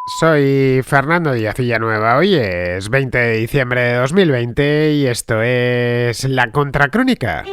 Soy Fernando Díaz Villanueva. Hoy es 20 de diciembre de 2020 y esto es La Contracrónica.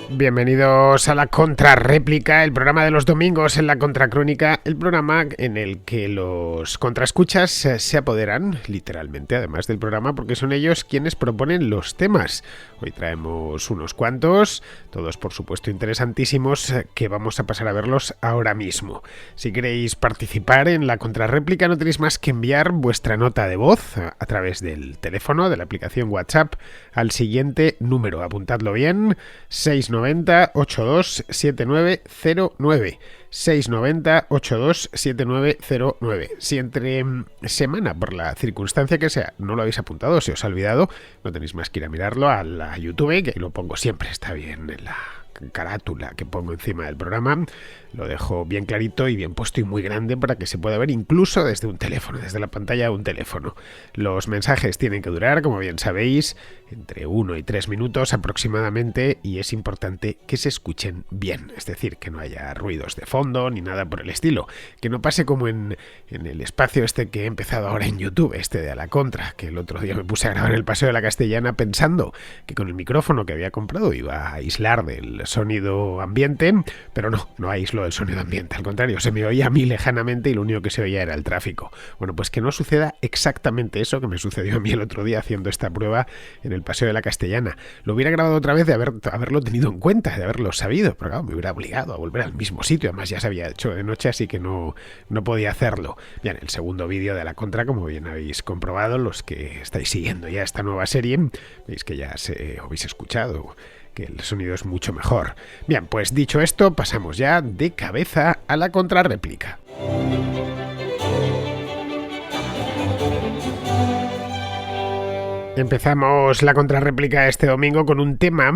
Bienvenidos a La Contrarréplica, el programa de los domingos en La Contracrónica, el programa en el que los contraescuchas se apoderan, literalmente, además del programa, porque son ellos quienes proponen los temas. Hoy traemos unos cuantos, todos por supuesto interesantísimos, que vamos a pasar a verlos ahora mismo. Si queréis participar en La Contrarréplica no tenéis más que enviar vuestra nota de voz a través del teléfono de la aplicación WhatsApp al siguiente número, apuntadlo bien, 690 827909 690 827909. Si entre semana, por la circunstancia que sea, no lo habéis apuntado, se os ha olvidado, no tenéis más que ir a mirarlo a la YouTube, que lo pongo siempre, está bien en la carátula que pongo encima del programa. Lo dejo bien clarito y bien puesto y muy grande para que se pueda ver incluso desde un teléfono, desde la pantalla de un teléfono. Los mensajes tienen que durar, como bien sabéis, entre 1 y 3 minutos aproximadamente, y es importante que se escuchen bien, es decir, que no haya ruidos de fondo ni nada por el estilo, que no pase como en el espacio este que he empezado ahora en YouTube, este de A la Contra, que el otro día me puse a grabar en el Paseo de la Castellana pensando que con el micrófono que había comprado iba a aislar del sonido ambiente, pero no aislo del sonido ambiente, al contrario, se me oía a mí lejanamente y lo único que se oía era el tráfico. Bueno, pues que no suceda exactamente eso que me sucedió a mí el otro día haciendo esta prueba en el Paseo de la Castellana. Lo hubiera grabado otra vez de haberlo tenido en cuenta, de haberlo sabido, pero claro, me hubiera obligado a volver al mismo sitio, además ya se había hecho de noche, así que no podía hacerlo. Bien, el segundo vídeo de A la Contra, como bien habéis comprobado, los que estáis siguiendo ya esta nueva serie, veis que ya habéis escuchado que el sonido es mucho mejor. Bien, pues dicho esto, pasamos ya de cabeza a la contrarréplica. Empezamos la contrarréplica este domingo con un tema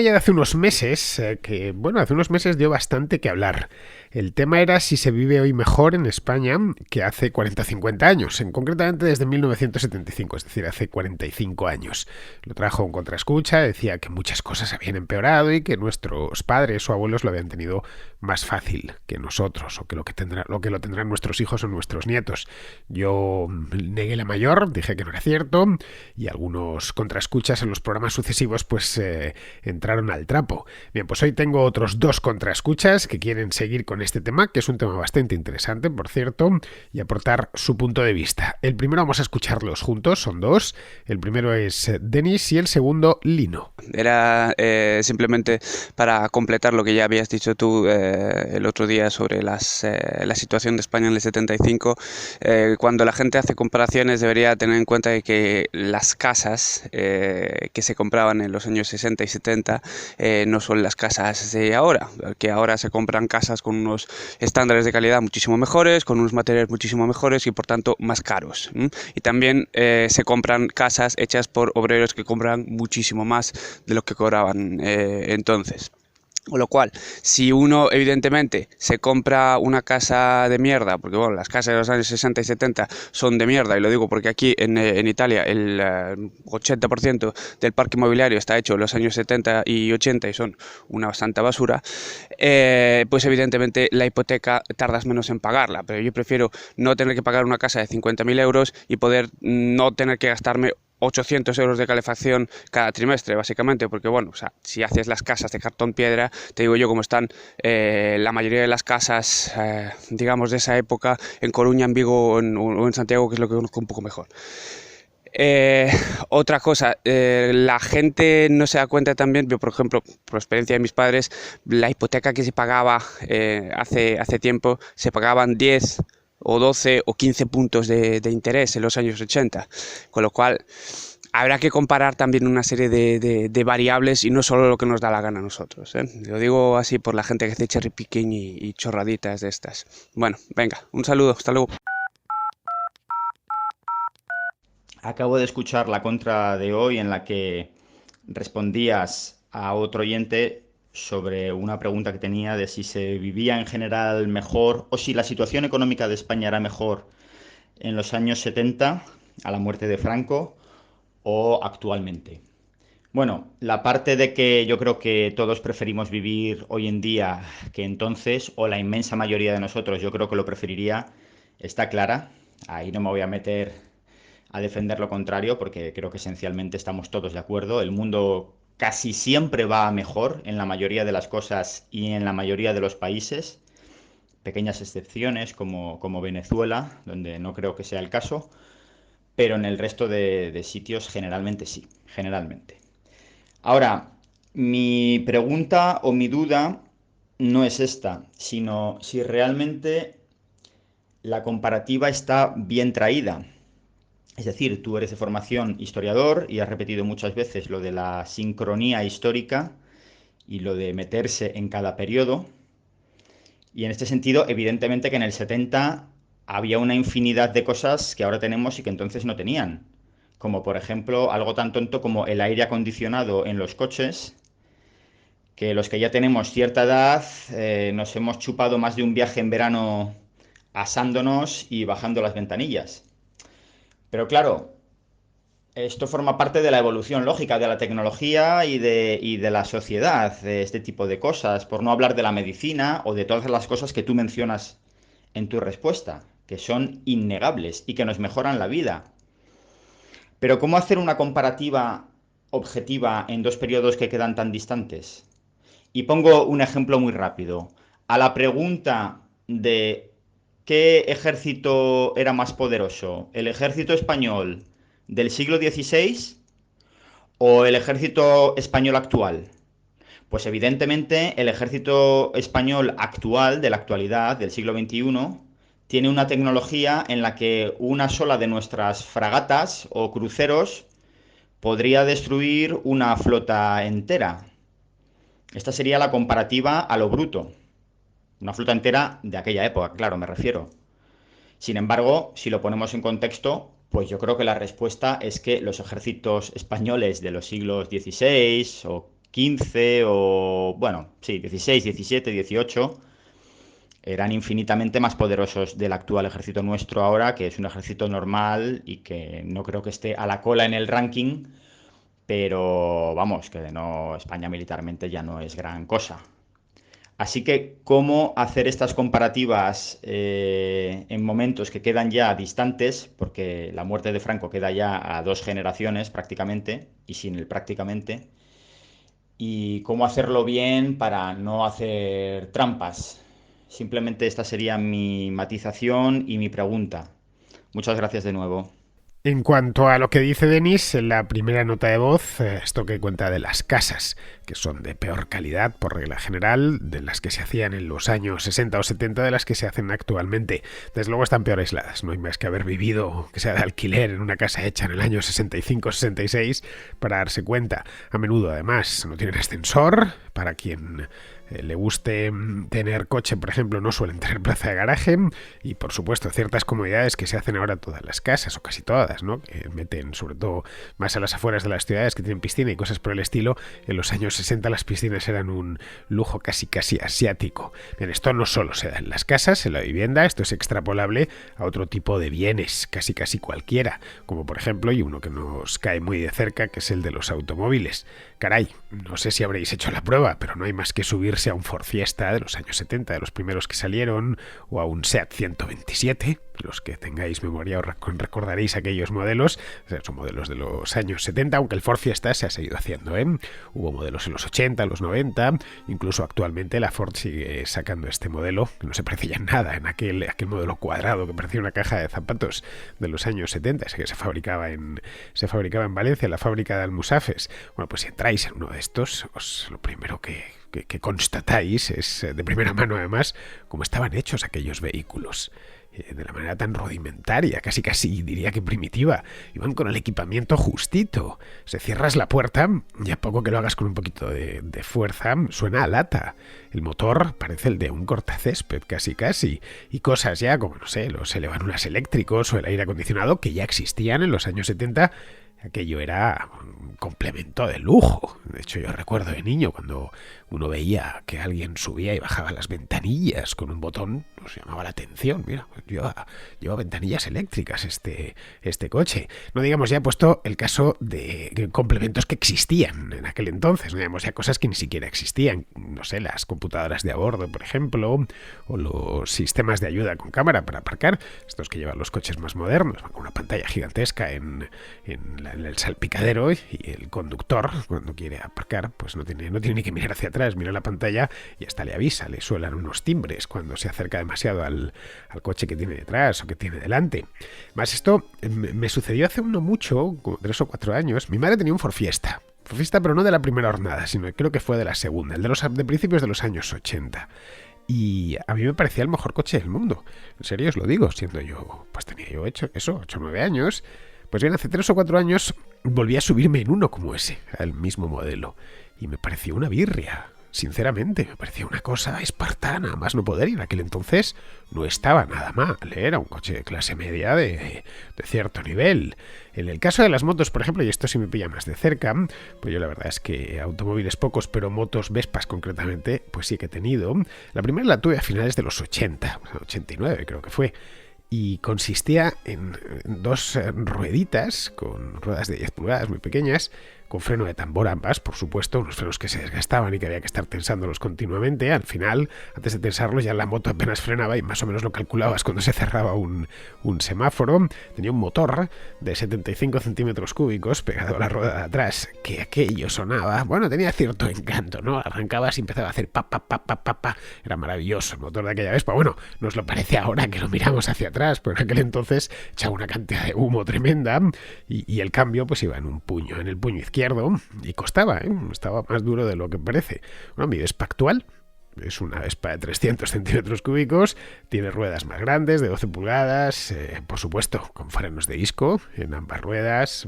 ya de hace unos meses, que, bueno, hace unos meses dio bastante que hablar. El tema era si se vive hoy mejor en España que hace 40 o 50 años, concretamente desde 1975, es decir, hace 45 años. Lo trajo un contraescucha, decía que muchas cosas habían empeorado y que nuestros padres o abuelos lo habían tenido más fácil que nosotros, o que lo que lo tendrán nuestros hijos o nuestros nietos. Yo negué la mayor, dije que no era cierto, y algunos contraescuchas en los programas sucesivos pues entraron al trapo. Bien, pues hoy tengo otros dos contraescuchas que quieren seguir con este tema, que es un tema bastante interesante, por cierto, y aportar su punto de vista. El primero vamos a escucharlos juntos, son dos. El primero es Denis y el segundo Lino. Era simplemente para completar lo que ya habías dicho tú el otro día sobre la situación de España en el 75. Cuando la gente hace comparaciones debería tener en cuenta de que las casas que se compraban en los años 60 y 70 no son las casas de ahora, que ahora se compran casas con unos estándares de calidad muchísimo mejores, con unos materiales muchísimo mejores y por tanto más caros. Y también se compran casas hechas por obreros que compran muchísimo más de lo que cobraban entonces. Con lo cual, si uno evidentemente se compra una casa de mierda, porque bueno, las casas de los años 60 y 70 son de mierda, y lo digo porque aquí en Italia el 80% del parque inmobiliario está hecho en los años 70 y 80 y son una bastante basura, pues evidentemente la hipoteca tardas menos en pagarla, pero yo prefiero no tener que pagar una casa de 50.000 euros y poder no tener que gastarme 800 euros de calefacción cada trimestre, básicamente, porque bueno, o sea, si haces las casas de cartón piedra, te digo yo cómo están la mayoría de las casas, digamos, de esa época, en Coruña, en Vigo o en Santiago, que es lo que conozco un poco mejor. Otra cosa, la gente no se da cuenta también, yo por ejemplo, por experiencia de mis padres, la hipoteca que se pagaba hace tiempo, se pagaban 10 o 12 o 15 puntos de interés en los años 80, con lo cual habrá que comparar también una serie de variables y no solo lo que nos da la gana a nosotros, ¿eh? Lo digo así por la gente que hace cherry picking y chorraditas de estas. Bueno, venga, un saludo, hasta luego. Acabo de escuchar la contra de hoy en la que respondías a otro oyente sobre una pregunta que tenía de si se vivía en general mejor o si la situación económica de España era mejor en los años 70, a la muerte de Franco, o actualmente. Bueno, la parte de que yo creo que todos preferimos vivir hoy en día que entonces, o la inmensa mayoría de nosotros, yo creo que lo preferiría, está clara. Ahí no me voy a meter a defender lo contrario, porque creo que esencialmente estamos todos de acuerdo. El mundo casi siempre va a mejor en la mayoría de las cosas y en la mayoría de los países. Pequeñas excepciones como Venezuela, donde no creo que sea el caso, pero en el resto de sitios generalmente sí, generalmente. Ahora, mi pregunta o mi duda no es esta, sino si realmente la comparativa está bien traída. Es decir, tú eres de formación historiador y has repetido muchas veces lo de la sincronía histórica y lo de meterse en cada periodo. Y en este sentido, evidentemente que en el 70 había una infinidad de cosas que ahora tenemos y que entonces no tenían. Como por ejemplo algo tan tonto como el aire acondicionado en los coches, que los que ya tenemos cierta edad nos hemos chupado más de un viaje en verano asándonos y bajando las ventanillas. Pero claro, esto forma parte de la evolución lógica de la tecnología y de la sociedad, de este tipo de cosas, por no hablar de la medicina o de todas las cosas que tú mencionas en tu respuesta, que son innegables y que nos mejoran la vida. Pero ¿cómo hacer una comparativa objetiva en dos periodos que quedan tan distantes? Y pongo un ejemplo muy rápido. A la pregunta de ¿qué ejército era más poderoso? ¿El ejército español del siglo XVI o el ejército español actual? Pues evidentemente el ejército español actual, de la actualidad, del siglo XXI, tiene una tecnología en la que una sola de nuestras fragatas o cruceros podría destruir una flota entera. Esta sería la comparativa a lo bruto. Una flota entera de aquella época, claro, me refiero. Sin embargo, si lo ponemos en contexto, pues yo creo que la respuesta es que los ejércitos españoles de los siglos XVI o XV o, bueno, sí, XVI, XVII, XVIII, eran infinitamente más poderosos del actual ejército nuestro ahora, que es un ejército normal y que no creo que esté a la cola en el ranking, pero vamos, que no, España militarmente ya no es gran cosa. Así que, ¿cómo hacer estas comparativas en momentos que quedan ya distantes? Porque la muerte de Franco queda ya a 2 generaciones prácticamente, y sin el prácticamente. ¿Y cómo hacerlo bien para no hacer trampas? Simplemente esta sería mi matización y mi pregunta. Muchas gracias de nuevo. En cuanto a lo que dice Denis, en la primera nota de voz, esto que cuenta de las casas, que son de peor calidad por regla general, de las que se hacían en los años 60 o 70 de las que se hacen actualmente. Desde luego están peor aisladas, no hay más que haber vivido, que sea de alquiler, en una casa hecha en el año 65 o 66 para darse cuenta. A menudo, además, no tienen ascensor, para quien le guste tener coche, por ejemplo, no suelen tener plaza de garaje y, por supuesto, ciertas comodidades que se hacen ahora todas las casas, o casi todas, ¿no? Que meten, sobre todo, más a las afueras de las ciudades, que tienen piscina y cosas por el estilo. En los años 60 las piscinas eran un lujo casi asiático. Bien, esto no solo se da en las casas, en la vivienda, esto es extrapolable a otro tipo de bienes, casi cualquiera, como por ejemplo, y uno que nos cae muy de cerca, que es el de los automóviles. Caray, no sé si habréis hecho la prueba, pero no hay más que subirse a un Ford Fiesta de los años 70, de los primeros que salieron, o a un Seat 127, los que tengáis memoria recordaréis aquellos modelos, o sea, son modelos de los años 70, aunque el Ford Fiesta se ha seguido haciendo, ¿eh? Hubo modelos en los 80, los 90, incluso actualmente la Ford sigue sacando este modelo, que no se parece ya en nada en aquel modelo cuadrado que parecía una caja de zapatos de los años 70, ese que se fabricaba en Valencia, en la fábrica de Almusafes. Bueno, pues si entráis en uno de estos, lo primero que constatáis es, de primera mano además, cómo estaban hechos aquellos vehículos. De la manera tan rudimentaria, casi diría que primitiva. Iban con el equipamiento justito. Se cierras la puerta y a poco que lo hagas con un poquito de fuerza, suena a lata. El motor parece el de un cortacésped, casi. Y cosas ya como, no sé, los elevanuras eléctricos o el aire acondicionado que ya existían en los años 70, aquello era un complemento de lujo. De hecho, yo recuerdo de niño cuando uno veía que alguien subía y bajaba las ventanillas con un botón, nos llamaba la atención. Mira, lleva ventanillas eléctricas este coche. No digamos ya puesto el caso de complementos que existían en aquel entonces, no digamos ya cosas que ni siquiera existían. No sé, las computadoras de a bordo, por ejemplo, o los sistemas de ayuda con cámara para aparcar, estos que llevan los coches más modernos, con una pantalla gigantesca en el salpicadero, y el conductor, cuando quiere aparcar, pues no tiene ni que mirar hacia atrás, mira la pantalla y hasta le avisa, le suenan unos timbres cuando se acerca demasiado al coche que tiene detrás o que tiene delante. Más esto me sucedió hace no mucho, como 3 o 4 años. Mi madre tenía un Ford Fiesta, pero no de la primera hornada, sino creo que fue de la segunda, el de principios de los años 80. Y a mí me parecía el mejor coche del mundo. En serio os lo digo, siendo yo, pues tenía yo 8 o 9 años. Pues bien, hace 3 o 4 años volví a subirme en uno como ese, al mismo modelo. Y me pareció una birria. Sinceramente, me parecía una cosa espartana, más no poder, y en aquel entonces no estaba nada mal, era un coche de clase media de cierto nivel. En el caso de las motos, por ejemplo, y esto sí me pilla más de cerca, pues yo la verdad es que automóviles pocos, pero motos Vespas concretamente, pues sí que he tenido. La primera la tuve a finales de los 80, 89 creo que fue. Y consistía en 2 rueditas con ruedas de 10 pulgadas muy pequeñas, con freno de tambor ambas, por supuesto, unos frenos que se desgastaban y que había que estar tensándolos continuamente. Al final, antes de tensarlos, ya la moto apenas frenaba y más o menos lo calculabas cuando se cerraba un semáforo. Tenía un motor de 75 centímetros cúbicos pegado a la rueda de atrás, que aquello sonaba, bueno, tenía cierto encanto, ¿no? Arrancabas y empezaba a hacer pa, pa, pa, pa, pa, pa. Era maravilloso el motor de aquella Vespa. Bueno, nos lo parece ahora que lo miramos hacia atrás, pero en aquel entonces echaba una cantidad de humo tremenda y el cambio pues iba en el puño izquierdo, y costaba, estaba más duro de lo que parece. Bueno, mi Vespa actual es una Vespa de 300 centímetros cúbicos, tiene ruedas más grandes, de 12 pulgadas, por supuesto, con frenos de disco en ambas ruedas.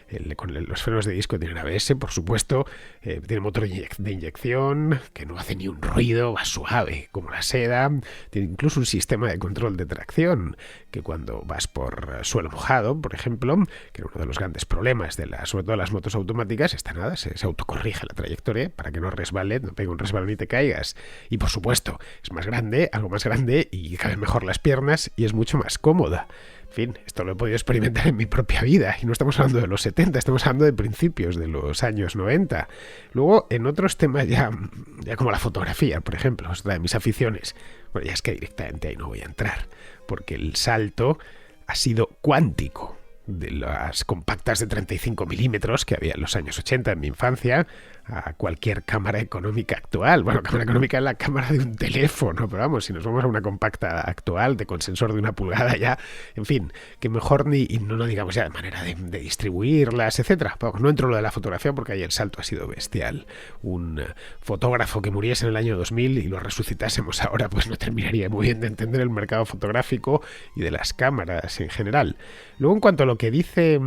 Los frenos de disco tienen ABS, por supuesto, tiene motor de inyección que no hace ni un ruido, va suave como la seda, tiene incluso un sistema de control de tracción que cuando vas por suelo mojado, por ejemplo, que era uno de los grandes problemas sobre todo las motos automáticas, se autocorrige la trayectoria para que no resbale, no pegue un resbalón y te caigas. Y por supuesto, es más grande, algo más grande, y caben mejor las piernas y es mucho más cómoda. En fin, esto lo he podido experimentar en mi propia vida, y no estamos hablando de los 70, estamos hablando de principios de los años 90. Luego, en otros temas ya como la fotografía, por ejemplo, otra de mis aficiones, bueno, ya es que directamente ahí no voy a entrar, porque el salto ha sido cuántico. De las compactas de 35 milímetros que había en los años 80 en mi infancia a cualquier cámara económica actual. Bueno, cámara económica es la cámara de un teléfono, pero vamos, si nos vamos a una compacta actual con sensor de 1 pulgada ya, en fin, que mejor no digamos ya de manera de distribuirlas, etcétera. No entro en lo de la fotografía porque ahí el salto ha sido bestial. Un fotógrafo que muriese en el año 2000 y lo resucitásemos ahora, pues no terminaría muy bien de entender el mercado fotográfico y de las cámaras en general. Luego, en cuanto a lo que dice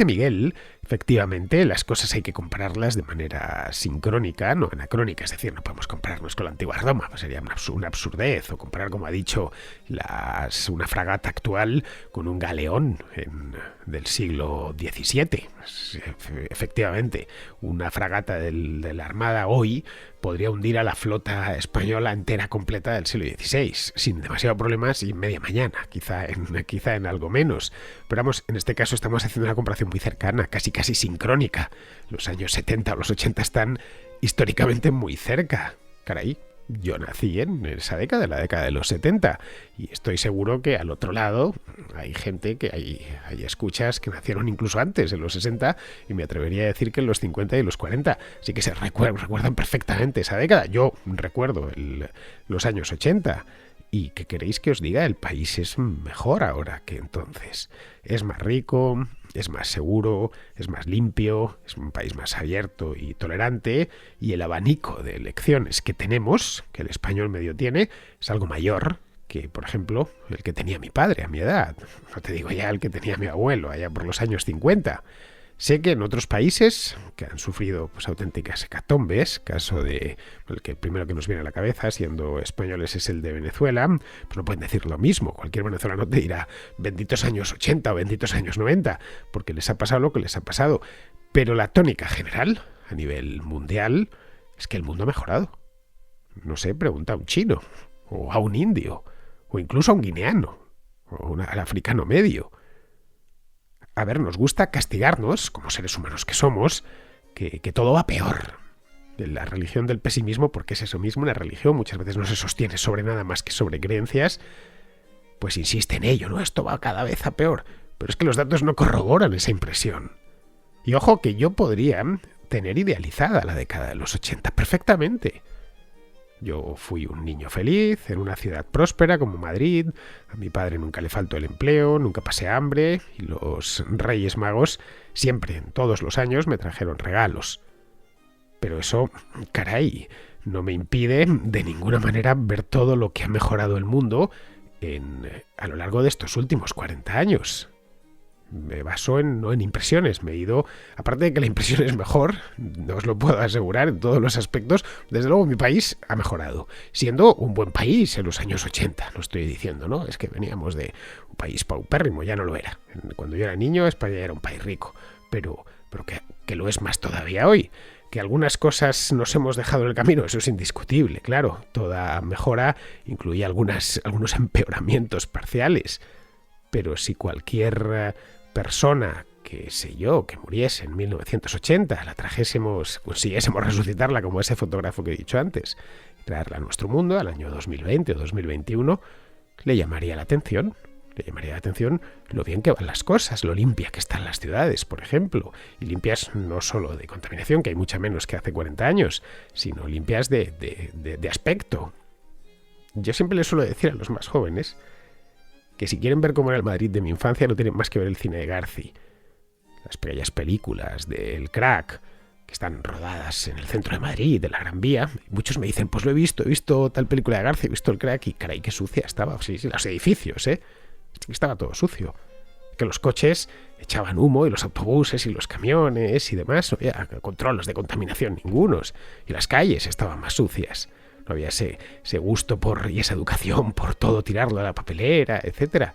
Miguel, efectivamente, las cosas hay que compararlas de manera sincrónica, no anacrónica, es decir, no podemos compararnos con la antigua Roma, pues sería una absurdez, o comparar, como ha dicho, una fragata actual con un galeón del siglo XVII. Efectivamente, una fragata de la Armada hoy podría hundir a la flota española entera completa del siglo XVI, sin demasiado problemas y media mañana, quizá en algo menos. Pero vamos, en este caso estamos haciendo una comparación muy cercana, casi sincrónica. Los años 70 o los 80 están históricamente muy cerca. Caray, yo nací en esa década, en la década de los 70, y estoy seguro que al otro lado hay gente que hay escuchas que nacieron incluso antes, en los 60, y me atrevería a decir que en los 50 y los 40. Así que se recuerdan perfectamente esa década. Yo recuerdo los años 80. ¿Y qué queréis que os diga? El país es mejor ahora que entonces. Es más rico, es más seguro, es más limpio, es un país más abierto y tolerante, y el abanico de elecciones que tenemos, que el español medio tiene, es algo mayor que, por ejemplo, el que tenía mi padre a mi edad. No te digo ya el que tenía mi abuelo allá por los años 50. Sé que en otros países que han sufrido pues auténticas hecatombes, caso de el que el primero que nos viene a la cabeza, siendo españoles, es el de Venezuela, pues no pueden decir lo mismo. Cualquier venezolano te dirá benditos años 80 o benditos años 90, porque les ha pasado lo que les ha pasado. Pero la tónica general, a nivel mundial, es que el mundo ha mejorado. No sé, pregunta a un chino, o a un indio, o incluso a un guineano, o al africano medio. A ver, nos gusta castigarnos, como seres humanos que somos, que todo va peor. La religión del pesimismo, porque es eso mismo, una religión muchas veces no se sostiene sobre nada más que sobre creencias, pues insiste en ello, ¿no? Esto va cada vez a peor. Pero es que los datos no corroboran esa impresión. Y ojo que yo podría tener idealizada la década de los 80 perfectamente. Yo fui un niño feliz en una ciudad próspera como Madrid, a mi padre nunca le faltó el empleo, nunca pasé hambre y los Reyes Magos siempre, en todos los años, me trajeron regalos. Pero eso, caray, no me impide de ninguna manera ver todo lo que ha mejorado el mundo a lo largo de estos últimos 40 años. Me baso no en impresiones, me he ido, aparte de que la impresión es mejor, no os lo puedo asegurar en todos los aspectos, desde luego mi país ha mejorado, siendo un buen país en los años 80, no estoy diciendo, ¿no? Es que veníamos de un país paupérrimo, ya no lo era. Cuando yo era niño, España era un país rico, pero que lo es más todavía hoy. Que algunas cosas nos hemos dejado en el camino, eso es indiscutible, claro. Toda mejora incluye algunos empeoramientos parciales, pero si cualquier persona que muriese en 1980, la trajésemos, consiguiésemos resucitarla como ese fotógrafo que he dicho antes, y traerla a nuestro mundo al año 2020 o 2021, le llamaría la atención lo bien que van las cosas, lo limpia que están las ciudades, por ejemplo, y limpias no solo de contaminación, que hay mucha menos que hace 40 años, sino limpias de aspecto. Yo siempre les suelo decir a los más jóvenes que si quieren ver cómo era el Madrid de mi infancia no tienen más que ver el cine de Garci. Las bellas películas del Crack, que están rodadas en el centro de Madrid, de la Gran Vía. Y muchos me dicen, pues lo he visto tal película de Garci, he visto el Crack y caray, qué sucia estaba. Sí, los edificios, estaba todo sucio. Que los coches echaban humo y los autobuses y los camiones y demás. No había controles de contaminación ningunos. Y las calles estaban más sucias. No había ese gusto y esa educación por todo tirarlo a la papelera, etcétera.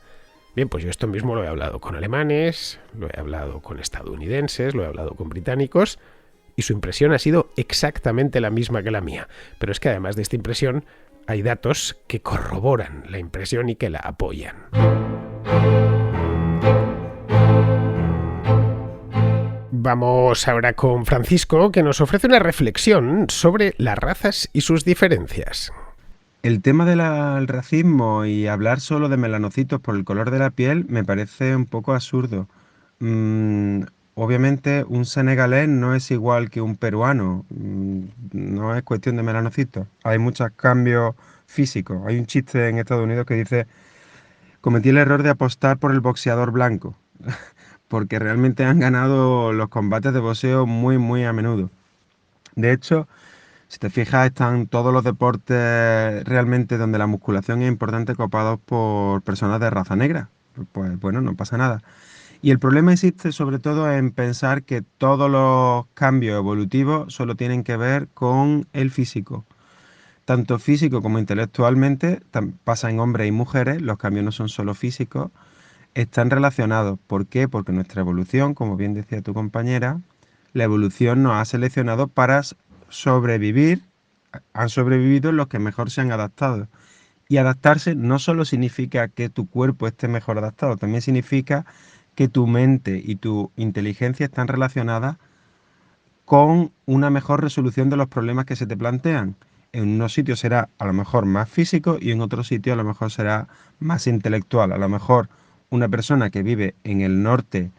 Bien, pues yo esto mismo lo he hablado con alemanes, lo he hablado con estadounidenses, lo he hablado con británicos, y su impresión ha sido exactamente la misma que la mía. Pero es que además de esta impresión, hay datos que corroboran la impresión y que la apoyan. Vamos ahora con Francisco, que nos ofrece una reflexión sobre las razas y sus diferencias. El tema del racismo y hablar solo de melanocitos por el color de la piel me parece un poco absurdo. Obviamente un senegalés no es igual que un peruano, no es cuestión de melanocitos. Hay muchos cambios físicos. Hay un chiste en Estados Unidos que dice: cometí el error de apostar por el boxeador blanco, porque realmente han ganado los combates de boxeo muy, muy a menudo. De hecho, si te fijas, están todos los deportes realmente donde la musculación es importante copados por personas de raza negra. Pues bueno, no pasa nada. Y el problema existe sobre todo en pensar que todos los cambios evolutivos solo tienen que ver con el físico. Tanto físico como intelectualmente, pasa en hombres y mujeres, los cambios no son solo físicos, están relacionados. ¿Por qué? Porque nuestra evolución, como bien decía tu compañera, la evolución nos ha seleccionado para sobrevivir, han sobrevivido los que mejor se han adaptado. Y adaptarse no solo significa que tu cuerpo esté mejor adaptado, también significa que tu mente y tu inteligencia están relacionadas con una mejor resolución de los problemas que se te plantean. En unos sitios será a lo mejor más físico y en otros sitios a lo mejor será más intelectual. A lo mejor una persona que vive en el norte,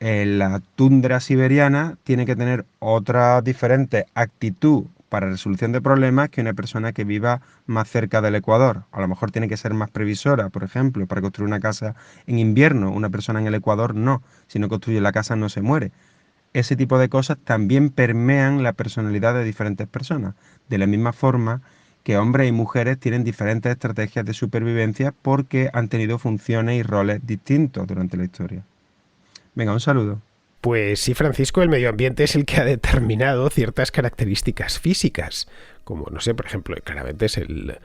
en la tundra siberiana, tiene que tener otra diferente actitud para resolución de problemas que una persona que viva más cerca del Ecuador. A lo mejor tiene que ser más previsora, por ejemplo, para construir una casa en invierno. Una persona en el Ecuador no. Si no construye la casa no se muere. Ese tipo de cosas también permean la personalidad de diferentes personas. De la misma forma que hombres y mujeres tienen diferentes estrategias de supervivencia porque han tenido funciones y roles distintos durante la historia. Venga, un saludo. Pues sí, Francisco, el medio ambiente es el que ha determinado ciertas características físicas, como, no sé, por ejemplo, claramente es el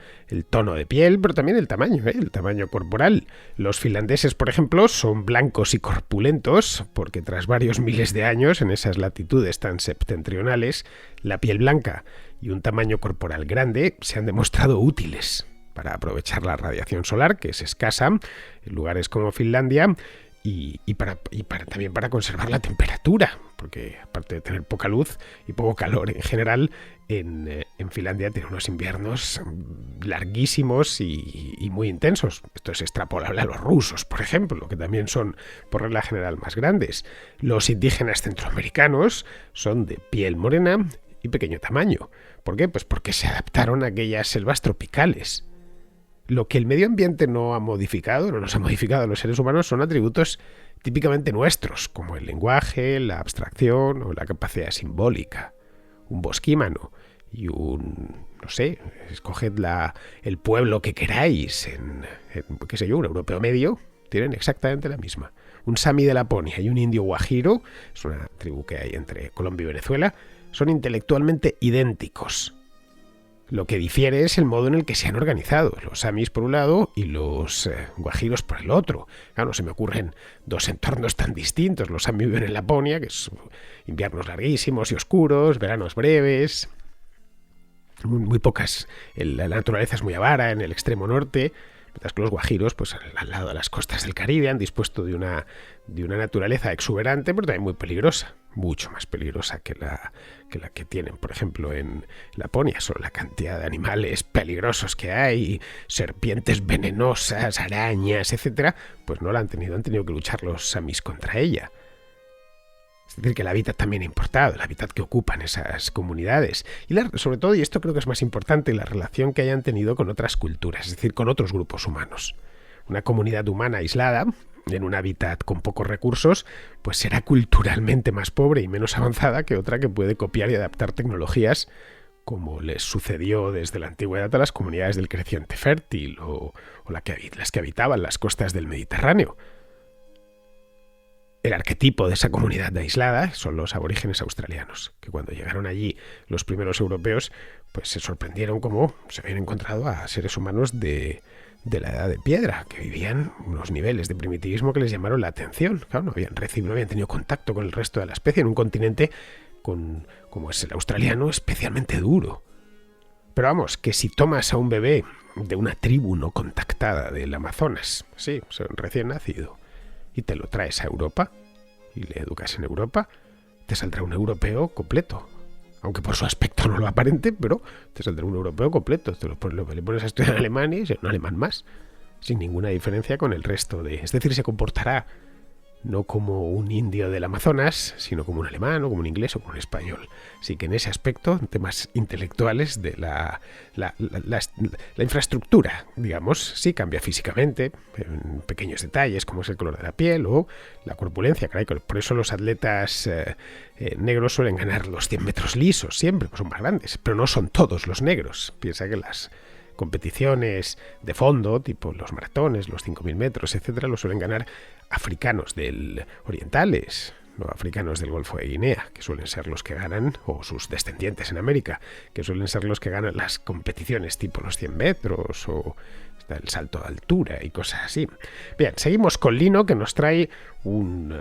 tono de piel, pero también el tamaño, el tamaño corporal. Los finlandeses, por ejemplo, son blancos y corpulentos, porque tras varios miles de años en esas latitudes tan septentrionales, la piel blanca y un tamaño corporal grande se han demostrado útiles para aprovechar la radiación solar, que es escasa en lugares como Finlandia, también para conservar la temperatura, porque aparte de tener poca luz y poco calor en general, en Finlandia tiene unos inviernos larguísimos y muy intensos. Esto es extrapolable a los rusos, por ejemplo, que también son por regla general más grandes. Los indígenas centroamericanos son de piel morena y pequeño tamaño. ¿Por qué? Pues porque se adaptaron a aquellas selvas tropicales. Lo que el medio ambiente no ha modificado, no nos ha modificado a los seres humanos, son atributos típicamente nuestros, como el lenguaje, la abstracción o la capacidad simbólica. Un bosquímano y no sé, escoged el pueblo que queráis, qué sé yo, un europeo medio, tienen exactamente la misma. Un sami de Laponia y un indio guajiro, es una tribu que hay entre Colombia y Venezuela, son intelectualmente idénticos. Lo que difiere es el modo en el que se han organizado, los samis por un lado y los guajiros por el otro. Claro, no se me ocurren dos entornos tan distintos. Los samis viven en Laponia, que es inviernos larguísimos y oscuros, veranos breves, muy pocas. La naturaleza es muy avara en el extremo norte, mientras que los guajiros, pues al lado de las costas del Caribe, han dispuesto de una naturaleza exuberante, pero también muy peligrosa, mucho más peligrosa que la que tienen, por ejemplo, en Laponia. Solo la cantidad de animales peligrosos que hay, serpientes venenosas, arañas, etcétera, pues no la han tenido que luchar los samis contra ella. Es decir, que el hábitat también ha importado, el hábitat que ocupan esas comunidades. Y sobre todo, y esto creo que es más importante, la relación que hayan tenido con otras culturas, es decir, con otros grupos humanos. Una comunidad humana aislada, en un hábitat con pocos recursos, pues será culturalmente más pobre y menos avanzada que otra que puede copiar y adaptar tecnologías, como les sucedió desde la antigüedad a las comunidades del creciente fértil o las que habitaban las costas del Mediterráneo. El arquetipo de esa comunidad aislada son los aborígenes australianos, que cuando llegaron allí los primeros europeos, pues se sorprendieron cómo se habían encontrado a seres humanos de la edad de piedra, que vivían unos niveles de primitivismo que les llamaron la atención. Claro, no habían tenido contacto con el resto de la especie en un continente como es el australiano, especialmente duro. Pero vamos, que si tomas a un bebé de una tribu no contactada del Amazonas, sí, recién nacido, y te lo traes a Europa y le educas en Europa, te saldrá un europeo completo. Aunque por su aspecto no lo aparente, pero te saldrá un europeo completo. Le pones a estudiar alemán y es un alemán más, sin ninguna diferencia con el resto es decir, se comportará no como un indio del Amazonas, sino como un alemán o como un inglés o como un español. Así que en ese aspecto, en temas intelectuales de la infraestructura, digamos, sí cambia físicamente, en pequeños detalles como es el color de la piel o la corpulencia. Caray, por eso los atletas negros suelen ganar los 100 metros lisos siempre, pues son más grandes, pero no son todos los negros. Piensa que las competiciones de fondo, tipo los maratones, los 5.000 metros, etcétera, lo suelen ganar africanos orientales, no africanos del Golfo de Guinea, que suelen ser los que ganan, o sus descendientes en América, que suelen ser los que ganan las competiciones tipo los 100 metros o el salto de altura y cosas así. Bien, seguimos con Lino, que nos trae un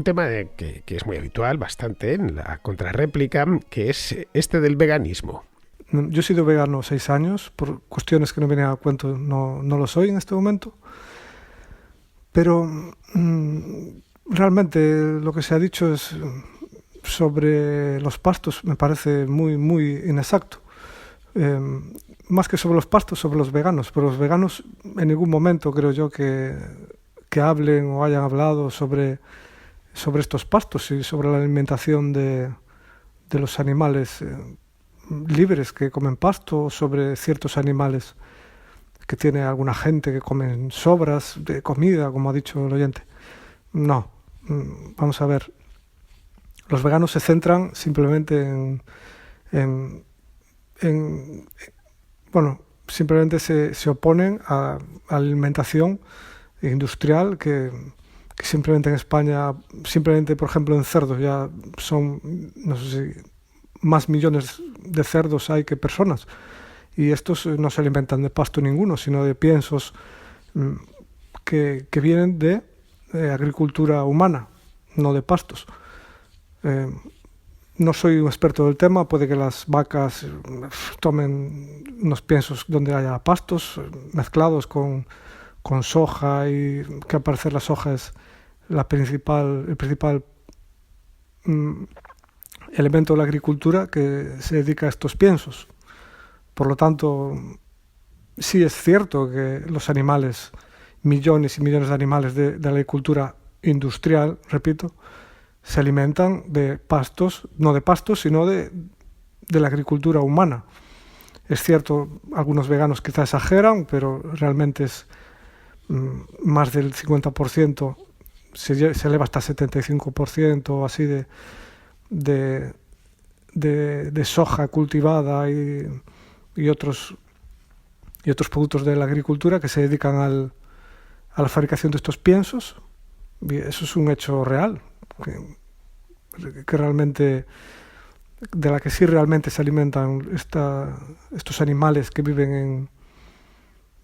tema que es muy habitual, bastante en la contrarréplica, que es este del veganismo. Yo he sido vegano 6 años, por cuestiones que no vienen a cuento no lo soy en este momento, pero realmente lo que se ha dicho es sobre los pastos me parece muy, muy inexacto. Más que sobre los pastos, sobre los veganos, pero los veganos en ningún momento creo yo que hablen o hayan hablado sobre estos pastos y sobre la alimentación de los animales libres que comen pasto, sobre ciertos animales que tiene alguna gente que comen sobras de comida, como ha dicho el oyente. No, vamos a ver. Los veganos se centran simplemente simplemente se oponen a la alimentación industrial que que simplemente en España, simplemente por ejemplo en cerdos ya son, no sé si más millones de cerdos hay que personas, y estos no se alimentan de pasto ninguno, sino de piensos que vienen de agricultura humana, no de pastos. No soy un experto del tema, puede que las vacas tomen unos piensos donde haya pastos mezclados con soja, y que al parecer la soja es el principal elemento de la agricultura que se dedica a estos piensos. Por lo tanto, sí es cierto que los animales, millones y millones de animales de la agricultura industrial, repito, se alimentan de pastos, no de pastos, sino de la agricultura humana. Es cierto, algunos veganos quizás exageran, pero realmente es más del 50%, se eleva hasta 75% así de soja cultivada y otros productos de la agricultura que se dedican a la fabricación de estos piensos. Y eso es un hecho real, que realmente, de la que sí realmente se alimentan estos animales que viven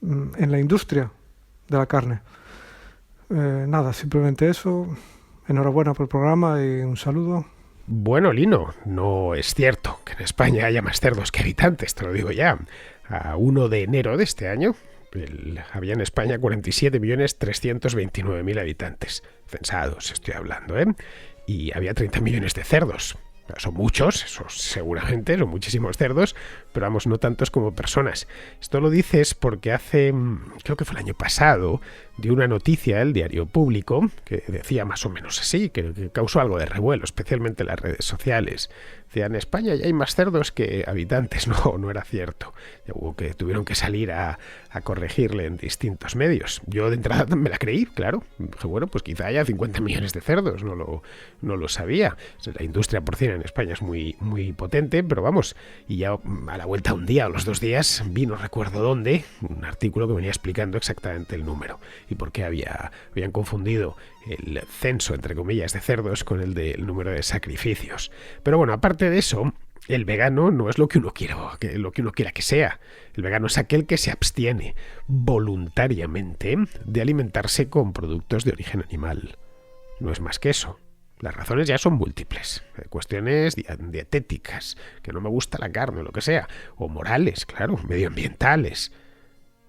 en la industria de la carne. Nada, simplemente eso. Enhorabuena por el programa y un saludo. Bueno, Lino, no es cierto que en España haya más cerdos que habitantes, te lo digo ya. A 1 de enero de este año había en España 47.329.000 habitantes, censados estoy hablando, y había 30 millones de cerdos. Son muchos, eso seguramente, son muchísimos cerdos, pero vamos, no tantos como personas. Esto lo dices porque creo que fue el año pasado, dio una noticia el Diario Público que decía más o menos así, que causó algo de revuelo, especialmente en las redes sociales. Decía, en España ya hay más cerdos que habitantes. No era cierto. Tuvieron que salir a corregirle en distintos medios. Yo de entrada me la creí, claro. Dije, bueno, pues quizá haya 50 millones de cerdos, no lo sabía. La industria porcina en España es muy, muy potente, pero vamos, y ya a la vuelta un día o los 2 días vi, no recuerdo dónde, un artículo que venía explicando exactamente el número y por qué habían confundido el censo, entre comillas, de cerdos con el del número de sacrificios. Pero bueno, aparte de eso, el vegano no es lo que uno quiera que sea. El vegano es aquel que se abstiene voluntariamente de alimentarse con productos de origen animal. No es más que eso. Las razones ya son múltiples. Cuestiones dietéticas, que no me gusta la carne o lo que sea. O morales, claro, medioambientales.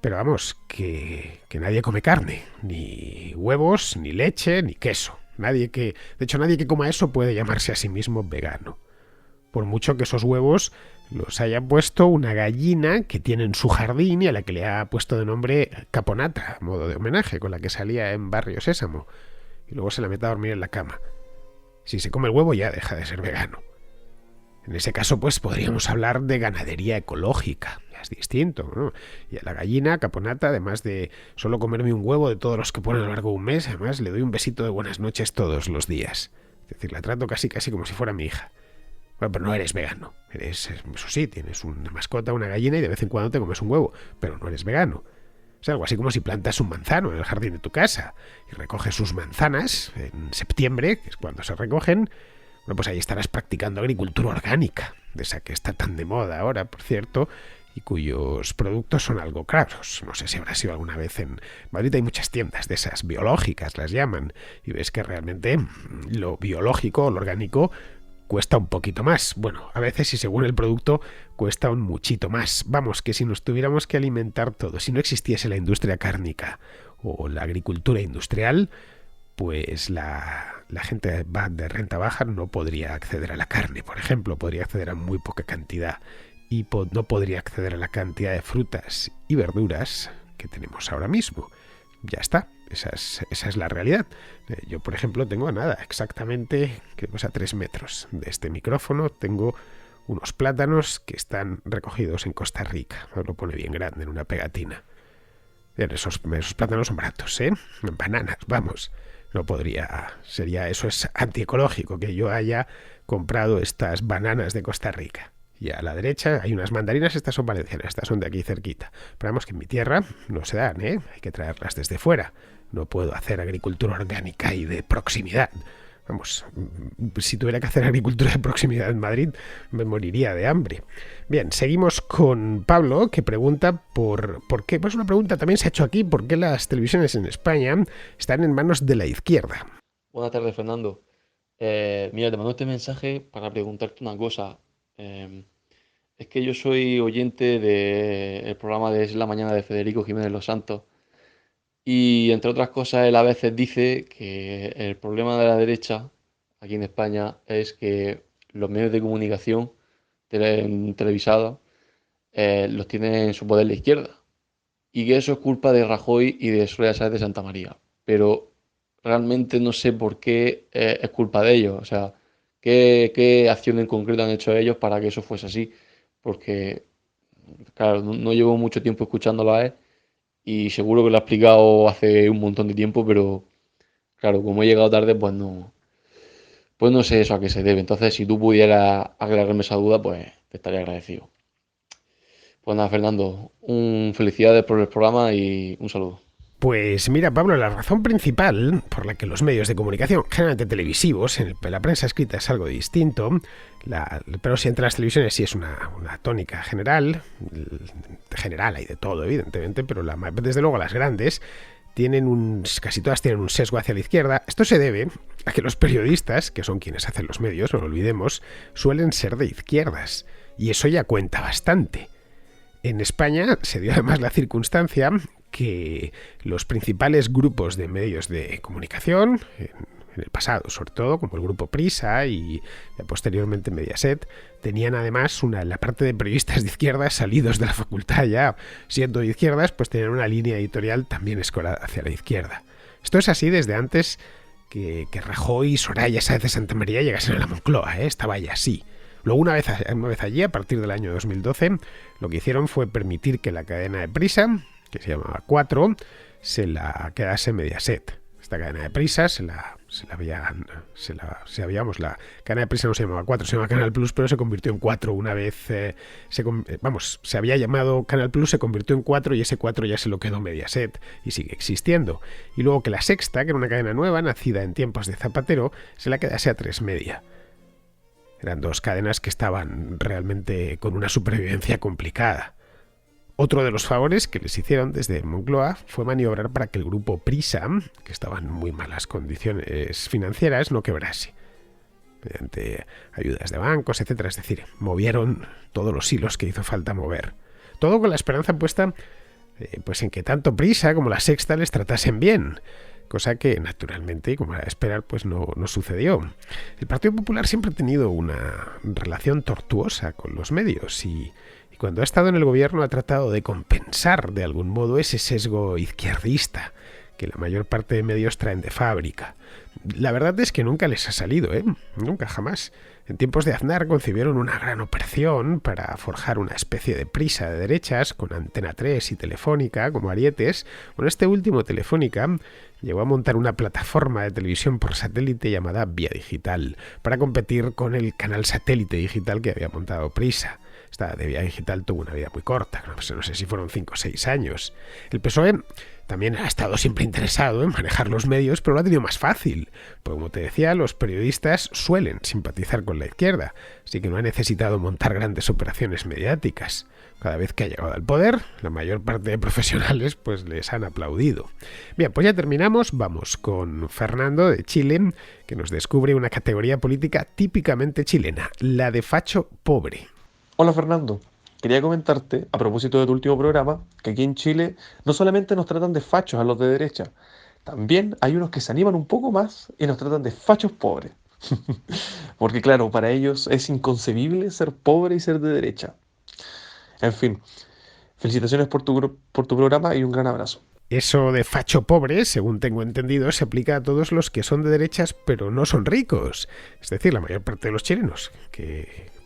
Pero vamos, que nadie come carne. Ni huevos, ni leche, ni queso. De hecho, nadie que coma eso puede llamarse a sí mismo vegano. Por mucho que esos huevos los haya puesto una gallina que tiene en su jardín y a la que le ha puesto de nombre Caponata, a modo de homenaje, con la que salía en Barrio Sésamo. Y luego se la mete a dormir en la cama. Si se come el huevo ya deja de ser vegano. En ese caso, pues podríamos hablar de ganadería ecológica. Ya es distinto, ¿no? Y a la gallina Caponata, además de solo comerme un huevo de todos los que pone a lo largo de un mes, además le doy un besito de buenas noches todos los días. Es decir, la trato casi como si fuera mi hija. Bueno, pero no eres vegano. Eso sí, tienes una mascota, una gallina, y de vez en cuando te comes un huevo, pero no eres vegano. Es algo así como si plantas un manzano en el jardín de tu casa y recoges sus manzanas en septiembre, que es cuando se recogen. Bueno, pues ahí estarás practicando agricultura orgánica, de esa que está tan de moda ahora, por cierto, y cuyos productos son algo caros. No sé si habrás ido alguna vez en Madrid, hay muchas tiendas de esas biológicas, las llaman, y ves que realmente lo biológico o lo orgánico cuesta un poquito más. Bueno, a veces, y según el producto, cuesta un muchito más. Vamos, que si nos tuviéramos que alimentar todo, si no existiese la industria cárnica o la agricultura industrial, pues la gente de renta baja no podría acceder a la carne, por ejemplo, podría acceder a muy poca cantidad y no podría acceder a la cantidad de frutas y verduras que tenemos ahora mismo. Ya está, esa es la realidad. Yo, por ejemplo, tengo exactamente, creo que a 3 metros de este micrófono, tengo unos plátanos que están recogidos en Costa Rica. Os lo pone bien grande en una pegatina. Bien, esos plátanos son baratos, Bananas, vamos. No podría, eso es antiecológico, que yo haya comprado estas bananas de Costa Rica. Y a la derecha hay unas mandarinas, estas son valencianas, estas son de aquí cerquita. Pero vamos, que en mi tierra no se dan, hay que traerlas desde fuera. no puedo hacer agricultura orgánica y de proximidad. Vamos, si tuviera que hacer agricultura de proximidad en Madrid, me moriría de hambre. Bien, seguimos con Pablo, que pregunta por qué, pues una pregunta también se ha hecho aquí, ¿por qué las televisiones en España están en manos de la izquierda? Buenas tardes, Fernando. Mira, te mando este mensaje para preguntarte una cosa. Es que yo soy oyente del programa de Es la Mañana de Federico Jiménez Los Santos. Y entre otras cosas, él a veces dice que el problema de la derecha aquí en España es que los medios de comunicación televisados los tiene en su poder la izquierda. Y que eso es culpa de Rajoy y de Soraya Sáez de Santamaría. Pero realmente no sé por qué es culpa de ellos. O sea, qué acción en concreto han hecho ellos para que eso fuese así. Porque, claro, no llevo mucho tiempo escuchándolo a él. Y seguro que lo ha explicado hace un montón de tiempo, pero claro, como he llegado tarde, pues no sé eso a qué se debe. Entonces, si tú pudieras aclararme esa duda, pues te estaría agradecido. Pues nada, Fernando, felicidades por el programa y un saludo. Pues mira, Pablo, la razón principal por la que los medios de comunicación, generalmente televisivos, en la prensa escrita es algo distinto, pero si entre las televisiones sí es una tónica general hay de todo, evidentemente, pero desde luego las grandes casi todas tienen un sesgo hacia la izquierda. Esto se debe a que los periodistas, que son quienes hacen los medios, no lo olvidemos, suelen ser de izquierdas, y eso ya cuenta bastante. En España se dio además la circunstancia que los principales grupos de medios de comunicación, en el pasado sobre todo, como el grupo Prisa y posteriormente Mediaset, tenían además la parte de periodistas de izquierdas salidos de la facultad ya siendo de izquierdas, pues tenían una línea editorial también escorada hacia la izquierda. Esto es así desde antes que Rajoy y Soraya Sáez de Santamaría llegasen a la Moncloa, estaba ya así. Luego, una vez allí, a partir del año 2012, lo que hicieron fue permitir que la cadena de Prisa, que se llamaba 4, se la quedase Mediaset. Esta cadena de Prisa la cadena de Prisa no se llamaba 4, se llamaba Canal Plus, pero se convirtió en 4 una vez, se había llamado Canal Plus, se convirtió en 4 y ese 4 ya se lo quedó Mediaset y sigue existiendo. Y luego que la Sexta, que era una cadena nueva, nacida en tiempos de Zapatero, se la quedase a 3 Media. Eran dos cadenas que estaban realmente con una supervivencia complicada. Otro de los favores que les hicieron desde Moncloa fue maniobrar para que el grupo Prisa, que estaba en muy malas condiciones financieras, no quebrase, mediante ayudas de bancos, etcétera. Es decir, movieron todos los hilos que hizo falta mover. Todo con la esperanza puesta pues en que tanto Prisa como la Sexta les tratasen bien, cosa que naturalmente, como era de esperar, pues no sucedió. El Partido Popular siempre ha tenido una relación tortuosa con los medios y cuando ha estado en el gobierno ha tratado de compensar de algún modo ese sesgo izquierdista que la mayor parte de medios traen de fábrica. La verdad es que nunca les ha salido, nunca, jamás. En tiempos de Aznar concibieron una gran operación para forjar una especie de Prisa de derechas con Antena 3 y Telefónica como arietes. Bueno, este último, Telefónica, llegó a montar una plataforma de televisión por satélite llamada Vía Digital para competir con el canal satélite digital que había montado Prisa. Esta de Vía Digital tuvo una vida muy corta, no sé si fueron 5 o 6 años. El PSOE también ha estado siempre interesado en manejar los medios, pero lo ha tenido más fácil. Porque, como te decía, los periodistas suelen simpatizar con la izquierda, así que no ha necesitado montar grandes operaciones mediáticas. Cada vez que ha llegado al poder, la mayor parte de profesionales pues les han aplaudido. Bien, pues ya terminamos. Vamos con Fernando de Chile, que nos descubre una categoría política típicamente chilena, la de facho pobre. Hola Fernando, quería comentarte, a propósito de tu último programa, que aquí en Chile no solamente nos tratan de fachos a los de derecha, también hay unos que se animan un poco más y nos tratan de fachos pobres. Porque claro, para ellos es inconcebible ser pobre y ser de derecha. En fin, felicitaciones por tu programa y un gran abrazo. Eso de facho pobre, según tengo entendido, se aplica a todos los que son de derechas pero no son ricos. Es decir, la mayor parte de los chilenos,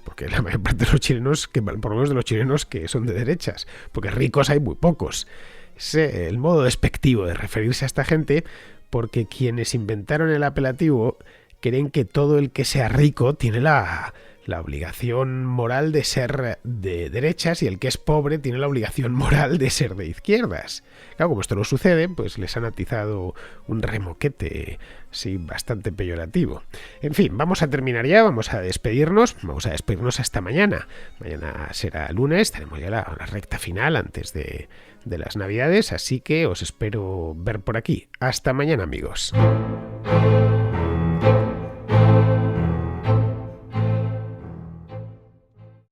porque la mayor parte de los chilenos, por lo menos de los chilenos que son de derechas, porque ricos hay muy pocos. Es el modo despectivo de referirse a esta gente, porque quienes inventaron el apelativo creen que todo el que sea rico tiene la la obligación moral de ser de derechas y el que es pobre tiene la obligación moral de ser de izquierdas. Claro, como esto no sucede, pues les han atizado un remoquete, sí, bastante peyorativo. En fin, vamos a terminar ya, vamos a despedirnos hasta mañana. Mañana será lunes, tenemos ya la recta final antes de las Navidades, así que os espero ver por aquí. Hasta mañana, amigos.